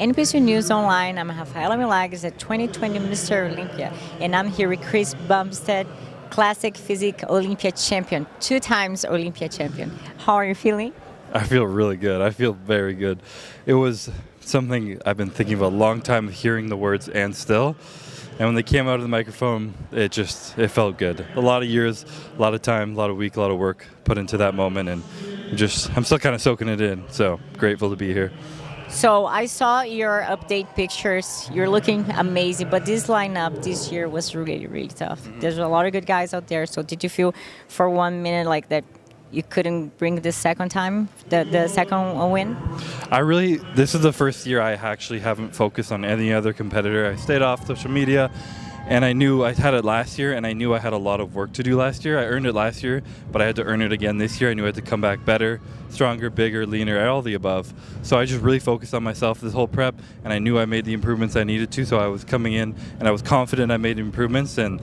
NPC News Online. I'm Rafaela Milagres, a 2020 Mr. Olympia, and I'm here with Chris Bumstead, Classic Physique Olympia champion, 2 times Olympia champion. How are you feeling? I feel really good. I feel very good. It was something I've been thinking about a long time, hearing the words "and still." And when they came out of the microphone, it felt good. A lot of years, a lot of time, a lot of week, a lot of work put into that moment, and I'm still kind of soaking it in. So grateful to be here. So I saw your update pictures. You're looking amazing, but this lineup this year was really, really tough. There's a lot of good guys out there. So did you feel for 1 minute like that you couldn't bring the second time, the second win? This is the first year I actually haven't focused on any other competitor. I stayed off social media, and I knew I had it last year, and I knew I had a lot of work to do last year. I earned it last year, but I had to earn it again this year. I knew I had to come back better, stronger, bigger, leaner, all the above. So I just really focused on myself this whole prep, and I knew I made the improvements I needed to, so I was coming in, and I was confident I made improvements, and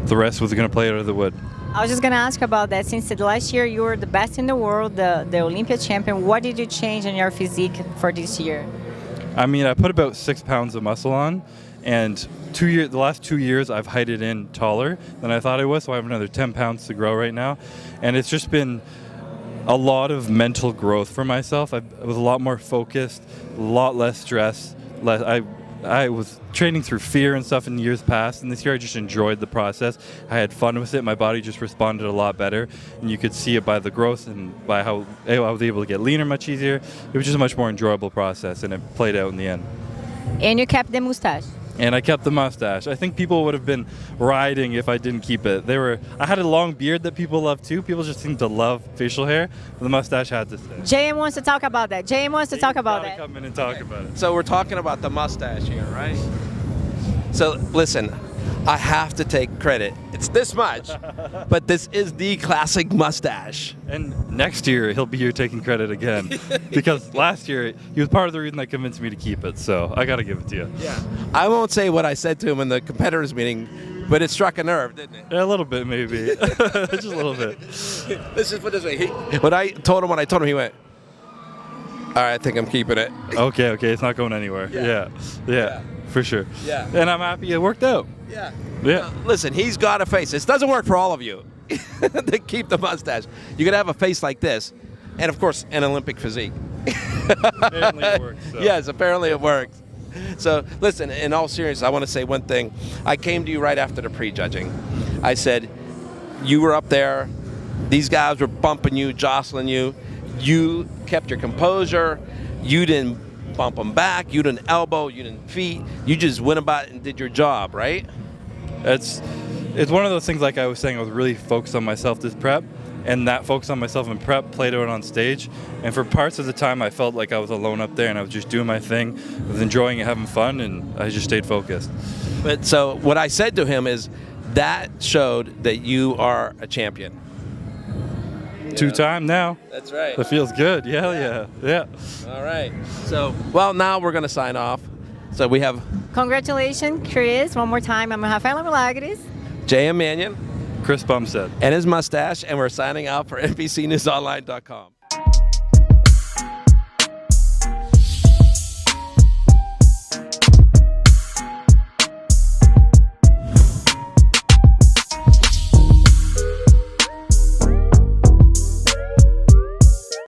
the rest was going to play out of the wood. I was just going to ask about that. Since the last year you were the best in the world, the Olympia champion, what did you change in your physique for this year? I mean, I put about 6 pounds of muscle on, and the last 2 years I've heighted in taller than I thought I was, so I have another 10 pounds to grow right now. And it's just been a lot of mental growth for myself. I was a lot more focused, a lot less stress. I was training through fear and stuff in years past, and this year I just enjoyed the process. I had fun with it. My body just responded a lot better, and you could see it by the growth and by how I was able to get leaner much easier. It was just a much more enjoyable process, and it played out in the end. And you kept the mustache. And I kept the mustache. I think people would have been riding if I didn't keep it. I had a long beard that people love too. People just seem to love facial hair. But the mustache had to stay. JM wants to talk about that. JM wants to talk about that. Come in and talk about it. So we're talking about the mustache here, right? So listen, I have to take credit. It's this much, but this is the classic mustache. And next year he'll be here taking credit again, because last year he was part of the reason that convinced me to keep it. So I got to give it to you. Yeah. I won't say what I said to him in the competitors meeting, but it struck a nerve, didn't it? Yeah, a little bit maybe, just a little bit. Let's just put it this way. When I told him, he went, "All right, I think I'm keeping it." Okay, it's not going anywhere. Yeah. For sure. Yeah. And I'm happy it worked out. Yeah. Yeah. Listen, he's got a face. This doesn't work for all of you. To keep the mustache. You gotta have a face like this, and of course, an Olympic physique. Apparently it works. So. Yes, apparently it works. So listen, in all seriousness, I want to say one thing. I came to you right after the pre-judging. I said, you were up there. These guys were bumping you, jostling you. You kept your composure. You didn't bump them back. You didn't elbow. You didn't feet. You just went about and did your job, right? It's one of those things, like I was saying, I was really focused on myself this prep, and that focus on myself in prep played out on stage. And for parts of the time, I felt like I was alone up there, and I was just doing my thing. I was enjoying it, having fun, and I just stayed focused. But so what I said to him is that showed that you are a champion. 2-time now. That's right. That feels good. Yeah. All right. So, well, now we're going to sign off. So we have Congratulations, Chris. One more time. I'm Rafaela Milagres. J.M. Mannion. Chris Bumstead. And his mustache. And we're signing out for NPCNewsOnline.com.